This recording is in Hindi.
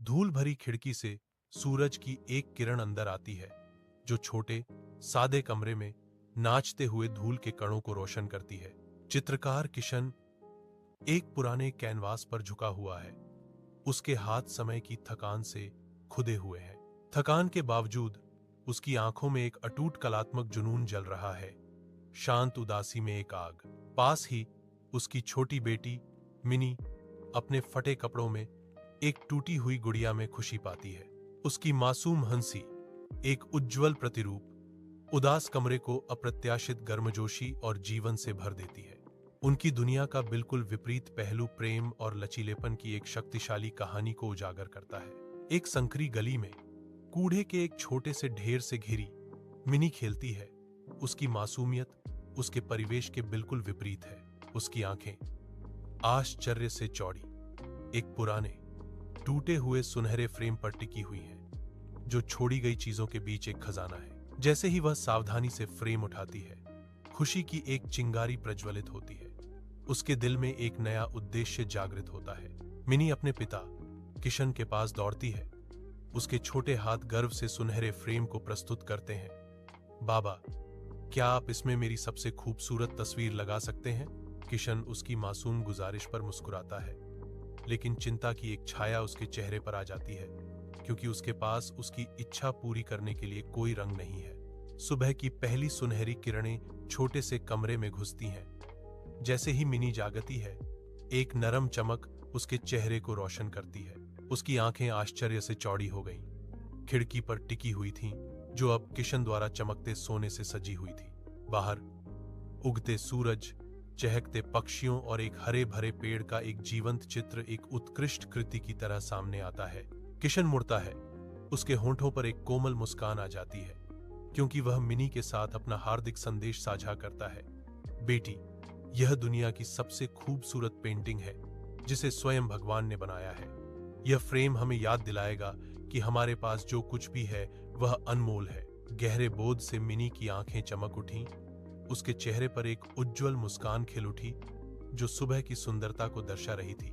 धूल भरी खिड़की से सूरज की एक किरण अंदर आती है, जो छोटे सादे कमरे में नाचते हुए धूल के कणों को रोशन करती है। चित्रकार किशन एक पुराने कैनवास पर झुका हुआ है। उसके हाथ समय की थकान से खुदे हुए हैं। थकान के बावजूद उसकी आंखों में एक अटूट कलात्मक जुनून जल रहा है, शांत उदासी में एक आग। पास ही उसकी छोटी बेटी मिनी अपने फटे कपड़ों में एक टूटी हुई गुड़िया में खुशी पाती है। उसकी मासूम हंसी, एक उज्जवल प्रतिरूप, उदास कमरे को अप्रत्याशित गर्मजोशी और जीवन से भर देती है। उनकी दुनिया का बिल्कुल विपरीत पहलू प्रेम और लचीलेपन की एक शक्तिशाली कहानी को उजागर करता है। एक संकरी गली में कूड़े के एक छोटे से ढेर से घिरी मिनी खेलती है। उसकी मासूमियत उसके परिवेश के बिल्कुल विपरीत है। उसकी आंखें आश्चर्य से चौड़ी एक पुराने टूटे हुए सुनहरे फ्रेम पर टिकी हुई हैं, जो छोड़ी गई चीजों के बीच एक खजाना है। जैसे ही वह सावधानी से फ्रेम उठाती है, खुशी की एक चिंगारी प्रज्वलित होती है। उसके दिल में एक नया उद्देश्य जागृत होता है। मिनी अपने पिता किशन के पास दौड़ती है। उसके छोटे हाथ गर्व से सुनहरे फ्रेम को प्रस्तुत करते हैं। बाबा, क्या आप इसमें मेरी सबसे खूबसूरत तस्वीर लगा सकते हैं? किशन उसकी मासूम गुजारिश पर मुस्कुराता है, लेकिन चिंता की एक छाया उसके चेहरे पर आ जाती है, क्योंकि उसके पास उसकी इच्छा पूरी करने के लिए कोई रंग नहीं है। सुबह की पहली सुनहरी किरणें छोटे से कमरे में घुसती हैं। जैसे ही मिनी जागती है, एक नरम चमक उसके चेहरे को रोशन करती है। उसकी आंखें आश्चर्य से चौड़ी हो गईं। खिड़की पर टिकी हुई थीं, जो अब किशन द्वारा चमकते सोने से सजी हुई थी। बाहर उगते सूरज, चहकते पक्षियों और एक हरे भरे पेड़ का एक जीवंत चित्र एक उत्कृष्ट कृति की तरह सामने आता है। किशन मुड़ता है। उसके होंठों पर एक कोमल मुस्कान आ जाती है, क्योंकि वह मिनी के साथ अपना हार्दिक संदेश साझा करता है। बेटी, यह दुनिया की सबसे खूबसूरत पेंटिंग है, जिसे स्वयं भगवान ने बनाया है। यह फ्रेम हमें याद दिलाएगा कि हमारे पास जो कुछ भी है वह अनमोल है। गहरे बोध से मिनी की आंखें चमक उठीं। उसके चेहरे पर एक उज्जवल मुस्कान खिल उठी, जो सुबह की सुंदरता को दर्शा रही थी।